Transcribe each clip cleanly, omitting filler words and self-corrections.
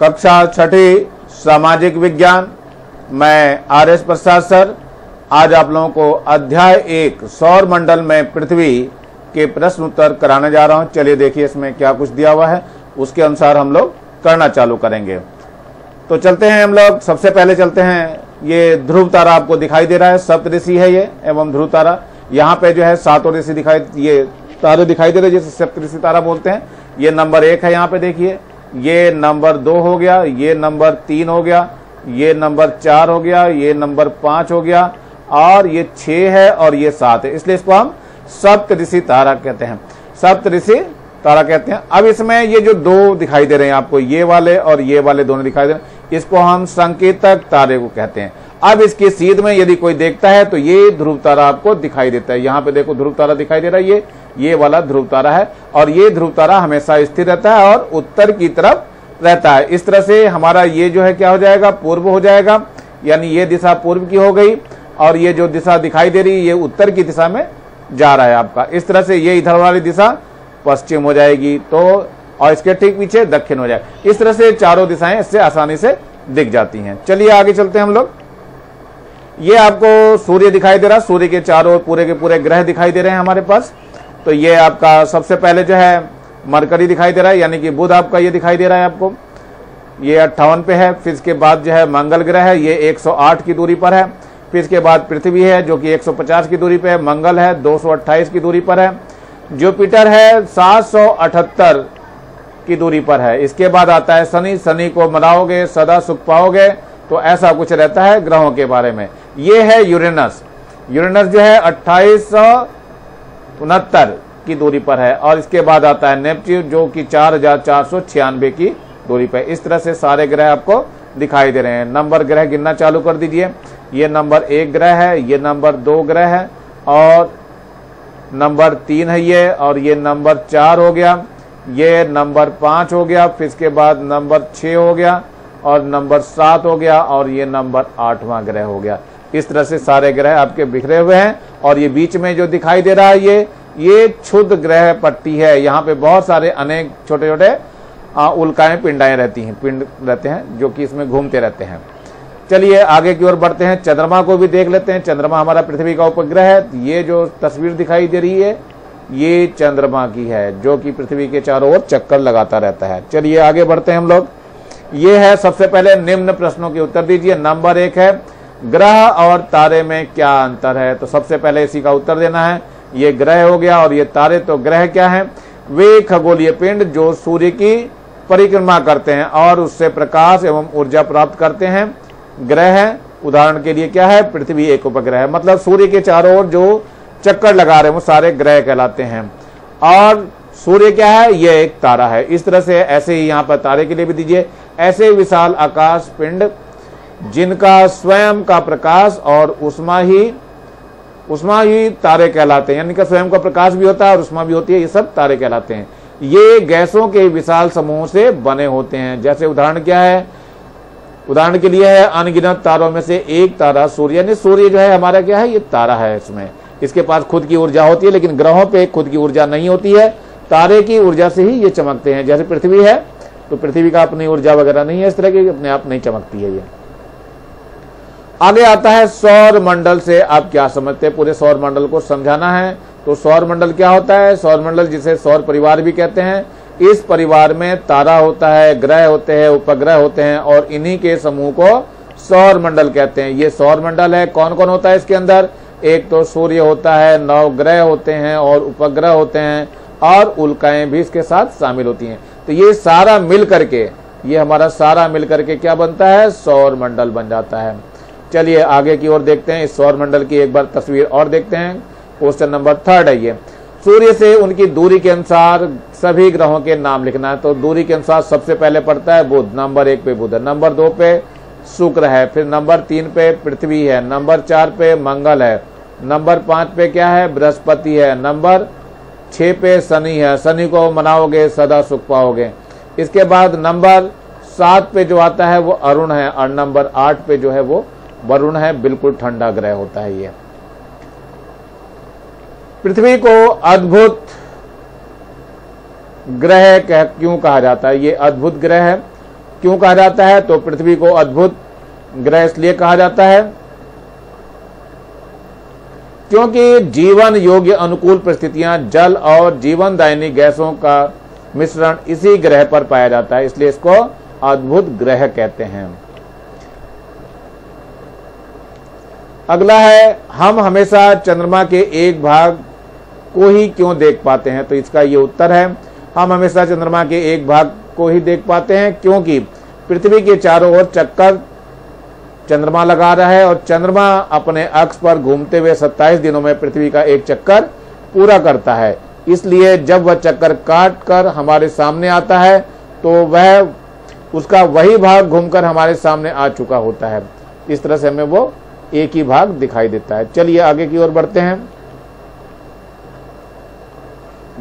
कक्षा छठी सामाजिक विज्ञान। मैं आर.एस. प्रसाद सर आज आप लोगों को अध्याय 1 सौर मंडल में पृथ्वी के प्रश्न उत्तर कराने जा रहा हूं। चलिए देखिए इसमें क्या कुछ दिया हुआ है, उसके अनुसार हम लोग करना चालू करेंगे। तो चलते हैं हम लोग। सबसे पहले चलते हैं, ये ध्रुव तारा आपको दिखाई दे रहा है, सप्तऋषि है ये एवं ध्रुव तारा। यहाँ पे जो है सातों ऋषि ये तारे दिखाई दे रहे जिसे सप्तऋषि तारा बोलते हैं। ये नंबर 1 है, यहाँ पे देखिए। ये नंबर 2 हो गया, ये नंबर 3 हो गया, ये नंबर 4 हो गया, ये नंबर 5 हो गया, और ये 6 है और ये 7 है, इसलिए इसको हम सप्तऋषि तारा कहते हैं, सप्तऋषि तारा कहते हैं। अब इसमें ये जो 2 दिखाई दे रहे हैं आपको, ये वाले और ये वाले दोनों दिखाई दे रहे हैं, इसको हम संकेतक तारे को कहते हैं। अब इसकी सीध में यदि कोई देखता है तो ये ध्रुव तारा आपको दिखाई देता है। यहाँ पे देखो ध्रुव तारा दिखाई दे रहा है, ये वाला ध्रुव तारा है, और ये ध्रुव तारा हमेशा स्थिर रहता है और उत्तर की तरफ रहता है। इस तरह से हमारा ये जो है क्या हो जाएगा, पूर्व हो जाएगा, यानी ये दिशा पूर्व की हो गई, और ये जो दिशा दिखाई दे रही है ये उत्तर की दिशा में जा रहा है आपका। इस तरह से ये इधर वाली दिशा पश्चिम हो जाएगी, तो और इसके ठीक पीछे दक्षिण हो जाएगा। इस तरह से चारों दिशाएं इससे आसानी से दिख जाती हैं। चलिए आगे चलते हैं हम लोग। ये आपको सूर्य दिखाई दे रहा है, सूर्य के चारों पूरे के पूरे ग्रह दिखाई दे रहे हैं हमारे पास। तो ये आपका सबसे पहले जो है मरकरी दिखाई दे रहा है, यानी कि बुध आपका ये दिखाई दे रहा है आपको, ये 58 पे है। फिर इसके बाद जो है मंगल ग्रह है, ये 108 की दूरी पर है। फिर इसके बाद पृथ्वी है जो कि 150 की दूरी पे है। मंगल है 228 की दूरी पर है। जुपिटर है 778 की दूरी पर है। इसके बाद आता है शनि, शनि को मनाओगे सदा सुख पाओगे, तो ऐसा कुछ रहता है ग्रहों के बारे में। ये है यूरेनस, यूरेनस जो है 2869 की दूरी पर है। और इसके बाद आता है नेपच्यून जो कि 4496 की दूरी पर। इस तरह से सारे ग्रह आपको दिखाई दे रहे हैं। नंबर ग्रह गिनना चालू कर दीजिए। ये नंबर 1 ग्रह है, ये नंबर 2 ग्रह है, और नंबर 3 है ये, और ये नंबर 4 हो गया, ये नंबर 5 हो गया, फिर इसके बाद नंबर 6 हो गया, और नंबर 7 हो गया, और ये नंबर 8वां ग्रह हो गया। इस तरह से सारे ग्रह आपके बिखरे हुए हैं। और ये बीच में जो दिखाई दे रहा है ये क्षुद्र ग्रह पट्टी है। यहाँ पे बहुत सारे अनेक छोटे छोटे उल्काएं पिंडाएं रहती हैं, पिंड रहते हैं जो कि इसमें घूमते रहते हैं। चलिए आगे की ओर बढ़ते हैं, चंद्रमा को भी देख लेते हैं। चंद्रमा हमारा पृथ्वी का उपग्रह है। ये जो तस्वीर दिखाई दे रही है ये चंद्रमा की है, जो कि पृथ्वी के चारों ओर चक्कर लगाता रहता है। चलिए आगे बढ़ते हैं हम लोग। ये है सबसे पहले निम्न प्रश्नों के उत्तर दीजिए। नंबर 1 है ग्रह और तारे में क्या अंतर है, तो सबसे पहले इसी का उत्तर देना है। ये ग्रह हो गया और ये तारे। तो ग्रह क्या है, वे खगोलीय पिंड जो सूर्य की परिक्रमा करते हैं और उससे प्रकाश एवं ऊर्जा प्राप्त करते हैं, ग्रह है। उदाहरण के लिए क्या है, पृथ्वी एक उपग्रह है, मतलब सूर्य के चारों ओर जो चक्कर लगा रहे हैं वो सारे ग्रह कहलाते हैं। और सूर्य क्या है, ये एक तारा है। इस तरह से ऐसे ही यहाँ पर तारे के लिए भी दीजिए। ऐसे विशाल आकाश पिंड जिनका स्वयं का प्रकाश और उष्मा ही तारे कहलाते हैं, यानी कि स्वयं का प्रकाश भी होता है और उष्मा भी होती है, ये सब तारे कहलाते हैं। ये गैसों के विशाल समूह से बने होते हैं। जैसे उदाहरण क्या है, उदाहरण के लिए है अनगिनत तारों में से एक तारा सूर्य, यानी सूर्य जो है हमारा क्या है, ये तारा है। इसमें इसके पास खुद की ऊर्जा होती है, लेकिन ग्रहों पे खुद की ऊर्जा नहीं होती है, तारे की ऊर्जा से ही ये चमकते हैं। जैसे पृथ्वी है तो पृथ्वी का अपनी ऊर्जा वगैरह नहीं है, इस तरह की अपने आप नहीं चमकती है ये। आगे आता है सौर मंडल से आप क्या समझते हैं, पूरे सौर मंडल को समझाना है। तो सौर मंडल क्या होता है, सौर मंडल जिसे सौर परिवार भी कहते हैं। इस परिवार में तारा होता है, ग्रह होते हैं, उपग्रह होते हैं, और इन्हीं के समूह को सौर मंडल कहते हैं। ये सौर मंडल है। कौन कौन होता है इसके अंदर, एक तो सूर्य होता है, 9 ग्रह होते हैं और उपग्रह होते हैं, और उल्काएं भी इसके साथ शामिल होती हैं। तो ये सारा मिल करके, ये हमारा सारा मिल करके क्या बनता है, सौर मंडल बन जाता है। चलिए आगे की ओर देखते हैं। इस सौर मंडल की एक बार तस्वीर और देखते हैं। क्वेश्चन नंबर 3 है ये, सूर्य से उनकी दूरी के अनुसार सभी ग्रहों के नाम लिखना है। तो दूरी के अनुसार सबसे पहले पड़ता है बुध, नंबर 1 पे बुध है, नंबर 2 पे शुक्र है, फिर नंबर 3 पे पृथ्वी है, नंबर 4 पे मंगल है, नंबर 5 पे क्या है, बृहस्पति है, नंबर 6 पे शनि है, शनि को मनाओगे सदा सुख पाओगे। इसके बाद नंबर 7 पे जो आता है वो अरुण है, और नंबर 8 पे जो है वो वरुण है। बिल्कुल ठंडा ग्रह होता है ये। पृथ्वी को अद्भुत ग्रह क्यों कहा जाता है, ये अद्भुत ग्रह है। क्यों कहा जाता है? तो पृथ्वी को अद्भुत ग्रह इसलिए कहा जाता है क्योंकि जीवन योग्य अनुकूल परिस्थितियां, जल और जीवनदायिनी गैसों का मिश्रण इसी ग्रह पर पाया जाता है, इसलिए इसको अद्भुत ग्रह कहते हैं। अगला है, हम हमेशा चंद्रमा के एक भाग को ही क्यों देख पाते हैं? तो इसका ये उत्तर है, हम हमेशा चंद्रमा के एक भाग को ही देख पाते हैं क्योंकि पृथ्वी के चारों ओर चक्कर चंद्रमा लगा रहा है और चंद्रमा अपने अक्ष पर घूमते हुए 27 दिनों में पृथ्वी का एक चक्कर पूरा करता है। इसलिए जब वह चक्कर काट कर हमारे सामने आता है तो वह उसका वही भाग घूमकर हमारे सामने आ चुका होता है। इस तरह से हमें वो एक ही भाग दिखाई देता है। चलिए आगे की ओर बढ़ते हैं।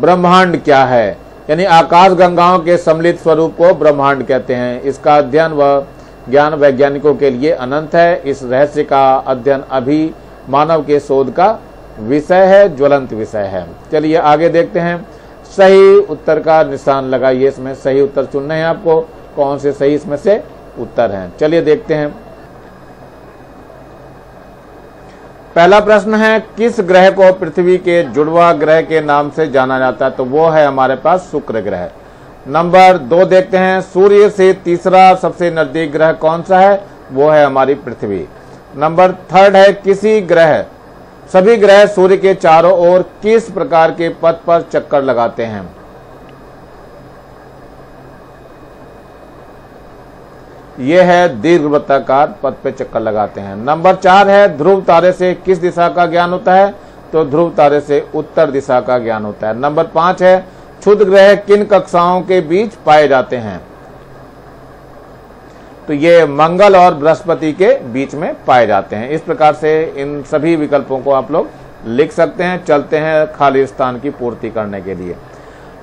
ब्रह्मांड क्या है? यानी आकाश गंगाओं के सम्मिलित स्वरूप को ब्रह्मांड कहते हैं। इसका अध्ययन व ज्ञान वैज्ञानिकों के लिए अनंत है। इस रहस्य का अध्ययन अभी मानव के शोध का विषय है, ज्वलंत विषय है। चलिए आगे देखते हैं। सही उत्तर का निशान लगाइए, इसमें सही उत्तर चुनने हैं आपको, कौन से सही इसमें से उत्तर हैं। चलिए देखते हैं। पहला प्रश्न है, किस ग्रह को पृथ्वी के जुड़वा ग्रह के नाम से जाना जाता है? तो वो है हमारे पास शुक्र ग्रह। नंबर 2 देखते हैं, सूर्य से तीसरा सबसे नजदीक ग्रह कौन सा है? वो है हमारी पृथ्वी। नंबर 3 है, सभी ग्रह सूर्य के चारों ओर किस प्रकार के पथ पर चक्कर लगाते हैं? यह है दीर्घवृत्ताकार पथ पे चक्कर लगाते हैं। नंबर 4 है, ध्रुव तारे से किस दिशा का ज्ञान होता है? तो ध्रुव तारे से उत्तर दिशा का ज्ञान होता है। नंबर 5 है, क्षुद्र ग्रह किन कक्षाओं के बीच पाए जाते हैं? तो ये मंगल और बृहस्पति के बीच में पाए जाते हैं। इस प्रकार से इन सभी विकल्पों को आप लोग लिख सकते हैं। चलते हैं खाली स्थान की पूर्ति करने के लिए।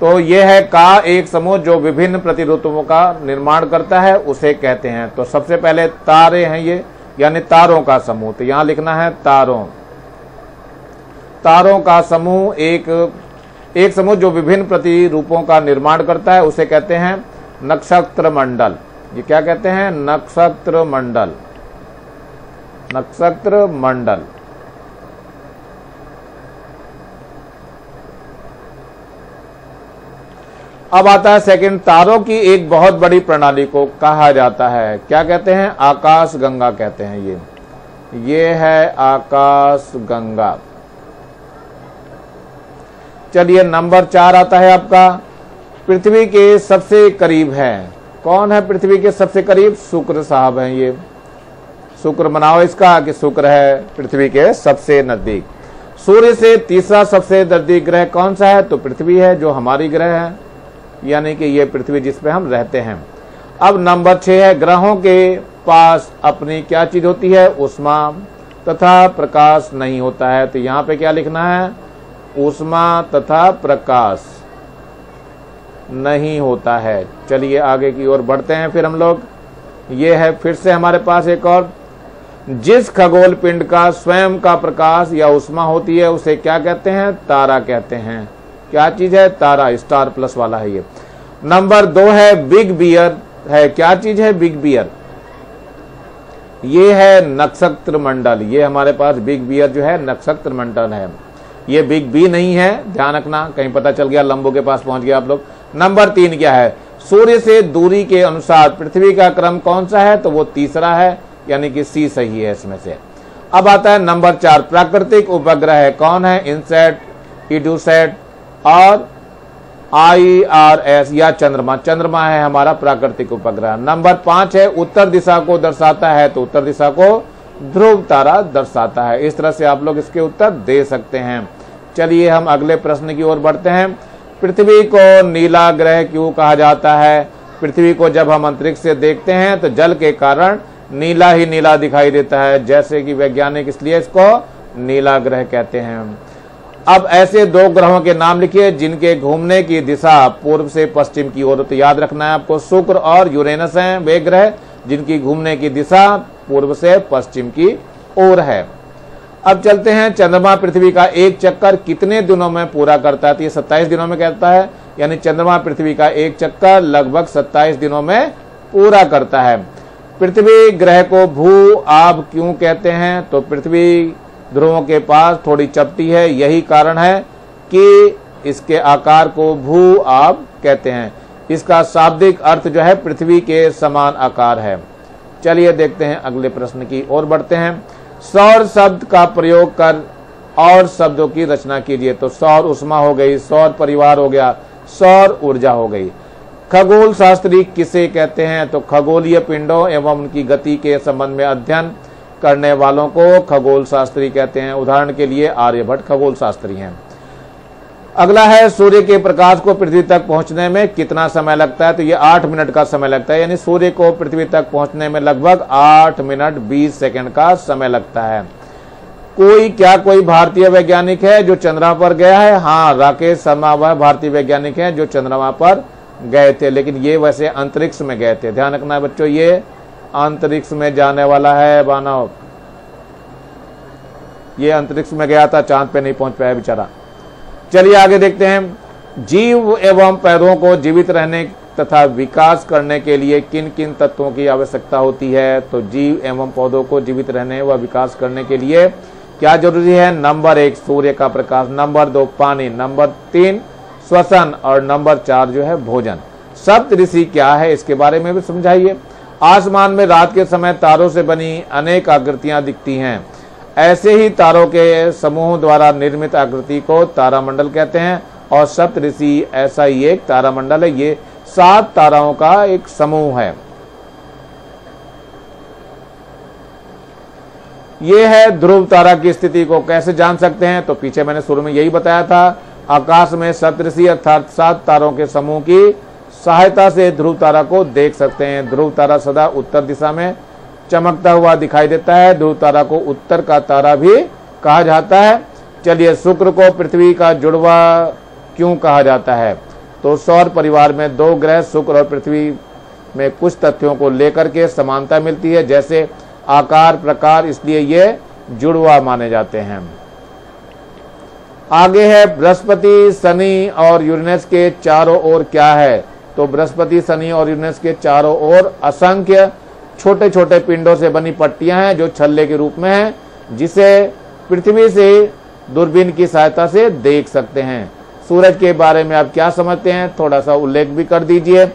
तो ये है का एक समूह जो विभिन्न प्रतिरूपों का निर्माण करता है, उसे कहते हैं। तो सबसे पहले तारे हैं ये, यानी तारों का समूह। तो यहां लिखना है तारों का समूह। एक समूह जो विभिन्न प्रतिरूपों का निर्माण करता है उसे कहते हैं नक्षत्र मंडल। ये क्या कहते हैं? नक्षत्र मंडल। नक्षत्र मंडल। अब आता है सेकंड, तारों की एक बहुत बड़ी प्रणाली को कहा जाता है, क्या कहते हैं? आकाश गंगा कहते हैं। ये है आकाश गंगा। चलिए नंबर 4 आता है आपका, पृथ्वी के सबसे करीब है। कौन है पृथ्वी के सबसे करीब? शुक्र साहब हैं। ये शुक्र बनाओ इसका कि शुक्र है पृथ्वी के सबसे नजदीक। सूर्य से तीसरा सबसे नजदीक ग्रह कौन सा है? तो पृथ्वी है, जो हमारी ग्रह है, यानी कि ये पृथ्वी जिस पे हम रहते हैं। अब नंबर 6 है, ग्रहों के पास अपनी क्या चीज होती है? ऊष्मा तथा प्रकाश नहीं होता है। तो यहाँ पे क्या लिखना है? ऊष्मा तथा प्रकाश नहीं होता है। चलिए आगे की ओर बढ़ते हैं फिर हम लोग। ये है फिर से हमारे पास एक और, जिस खगोल पिंड का स्वयं का प्रकाश या ऊष्मा होती है उसे क्या कहते हैं? तारा कहते हैं। क्या चीज है? तारा, स्टार प्लस वाला है ये। नंबर 2 है, बिग बियर है। क्या चीज है बिग बियर? ये है नक्षत्र मंडल। ये हमारे पास बिग बियर जो है नक्षत्र मंडल है। ये बिग बी नहीं है, ध्यान रखना, कहीं पता चल गया लंबो के पास पहुंच गया आप लोग। नंबर 3 क्या है? सूर्य से दूरी के अनुसार पृथ्वी का क्रम कौन सा है? तो वो तीसरा है, यानी कि सी सही है इसमें से। अब आता है नंबर 4, प्राकृतिक उपग्रह है। कौन है? इनसैट, इडूसैट और IRS या चंद्रमा। चंद्रमा है हमारा प्राकृतिक उपग्रह। नंबर 5 है, उत्तर दिशा को दर्शाता है। तो उत्तर दिशा को ध्रुव तारा दर्शाता है। इस तरह से आप लोग इसके उत्तर दे सकते हैं। चलिए हम अगले प्रश्न की ओर बढ़ते हैं। पृथ्वी को नीला ग्रह क्यों कहा जाता है? पृथ्वी को जब हम अंतरिक्ष से देखते हैं तो जल के कारण नीला ही नीला दिखाई देता है, जैसे कि वैज्ञानिक इसलिए इसको नीला ग्रह कहते हैं। अब ऐसे 2 ग्रहों के नाम लिखिए जिनके घूमने की दिशा पूर्व से पश्चिम की ओर। तो याद रखना है आपको, शुक्र और यूरेनस हैं वे ग्रह जिनकी घूमने की दिशा पूर्व से पश्चिम की ओर है। अब चलते हैं, चंद्रमा पृथ्वी का एक चक्कर कितने दिनों में पूरा करता है? तो ये 27 दिनों में कहता है, यानी चंद्रमा पृथ्वी का एक चक्कर लगभग 27 दिनों में पूरा करता है। पृथ्वी ग्रह को भू आभ क्यों कहते हैं? तो पृथ्वी ध्रुवों के पास थोड़ी चपटी है, यही कारण है कि इसके आकार को भू आभ कहते हैं। इसका शाब्दिक अर्थ जो है पृथ्वी के समान आकार है। चलिए देखते हैं अगले प्रश्न की ओर बढ़ते हैं। सौर शब्द का प्रयोग कर और शब्दों की रचना कीजिए। तो सौर उष्मा हो गई, सौर परिवार हो गया, सौर ऊर्जा हो गई। खगोल शास्त्री किसे कहते हैं? तो खगोलीय पिंडों एवं उनकी गति के संबंध में अध्ययन करने वालों को खगोल शास्त्री कहते हैं। उदाहरण के लिए आर्यभट्ट खगोल शास्त्री हैं। अगला है सूर्य के प्रकाश को पृथ्वी तक पहुंचने में कितना समय लगता है? तो ये 8 मिनट का समय लगता है, यानी सूर्य को पृथ्वी तक पहुंचने में लगभग 8 मिनट 20 सेकंड का समय लगता है। कोई भारतीय वैज्ञानिक है जो चंद्रमा पर गया है? हाँ, राकेश शर्मा वह भारतीय वैज्ञानिक है जो चंद्रमा पर गए थे, लेकिन ये वैसे अंतरिक्ष में गए थे। ध्यान रखना बच्चों, ये अंतरिक्ष में जाने वाला है मानव। ये अंतरिक्ष में गया था, चांद पे नहीं पहुंच पाया बेचारा। चलिए आगे देखते हैं। जीव एवं पौधों को जीवित रहने तथा विकास करने के लिए किन किन तत्वों की आवश्यकता होती है? तो जीव एवं पौधों को जीवित रहने व विकास करने के लिए क्या जरूरी है? नंबर 1 सूर्य का प्रकाश, नंबर 2 पानी, नंबर 3 श्वसन और नंबर 4 जो है भोजन। सप्तऋषि क्या है इसके बारे में भी समझाइए। आसमान में रात के समय तारों से बनी अनेक आकृतियां दिखती हैं। ऐसे ही तारों के समूह द्वारा निर्मित आकृति को तारामंडल कहते हैं और सप्तऋषि ऐसा ही एक तारामंडल है। ये 7 ताराओं का एक समूह है। ये है ध्रुव तारा की स्थिति को कैसे जान सकते हैं? तो पीछे मैंने शुरू में यही बताया था। आकाश में सप्तऋषि अर्थात 7 तारों के समूह की सहायता से ध्रुव तारा को देख सकते हैं। ध्रुव तारा सदा उत्तर दिशा में चमकता हुआ दिखाई देता है। ध्रुव तारा को उत्तर का तारा भी कहा जाता है। चलिए, शुक्र को पृथ्वी का जुड़वा क्यों कहा जाता है? तो सौर परिवार में 2 ग्रह शुक्र और पृथ्वी में कुछ तथ्यों को लेकर के समानता मिलती है, जैसे आकार प्रकार, इसलिए ये जुड़वा माने जाते हैं। आगे है बृहस्पति शनि और यूरेनस के चारों ओर क्या है? तो बृहस्पति शनि और यूरेनस के चारों ओर असंख्य छोटे छोटे पिंडों से बनी पट्टियां हैं जो छल्ले के रूप में हैं, जिसे पृथ्वी से दूरबीन की सहायता से देख सकते हैं। सूरज के बारे में आप क्या समझते हैं? थोड़ा सा उल्लेख भी कर दीजिए।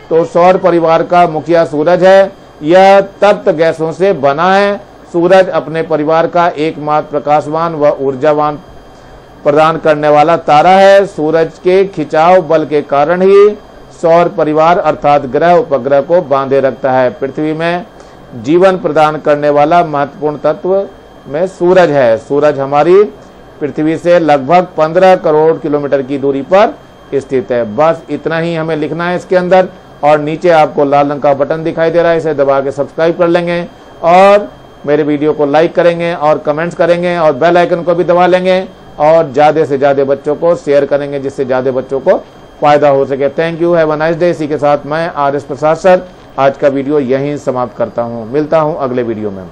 तो सौर परिवार का मुखिया सूरज है। यह तप्त गैसों से बना है। सूरज अपने परिवार का एकमात्र प्रकाशवान व ऊर्जावान प्रदान करने वाला तारा है। सूरज के खिंचाव बल के कारण ही सौर परिवार अर्थात ग्रह उपग्रह को बांधे रखता है। पृथ्वी में जीवन प्रदान करने वाला महत्वपूर्ण तत्व में सूरज है। सूरज हमारी पृथ्वी से लगभग 15 करोड़ किलोमीटर की दूरी पर स्थित है। बस इतना ही हमें लिखना है इसके अंदर, और नीचे आपको लाल रंग का बटन दिखाई दे रहा है, इसे दबा के सब्सक्राइब कर लेंगे और मेरे वीडियो को लाइक करेंगे और कमेंट्स करेंगे और बेल आइकन को भी दबा लेंगे और ज्यादा से ज्यादा बच्चों को शेयर करेंगे, जिससे ज्यादा बच्चों को फायदा हो सके। Thank you, have a nice day. इसी के साथ मैं RS प्रसाद सर आज का वीडियो यहीं समाप्त करता हूँ। मिलता हूँ अगले वीडियो में।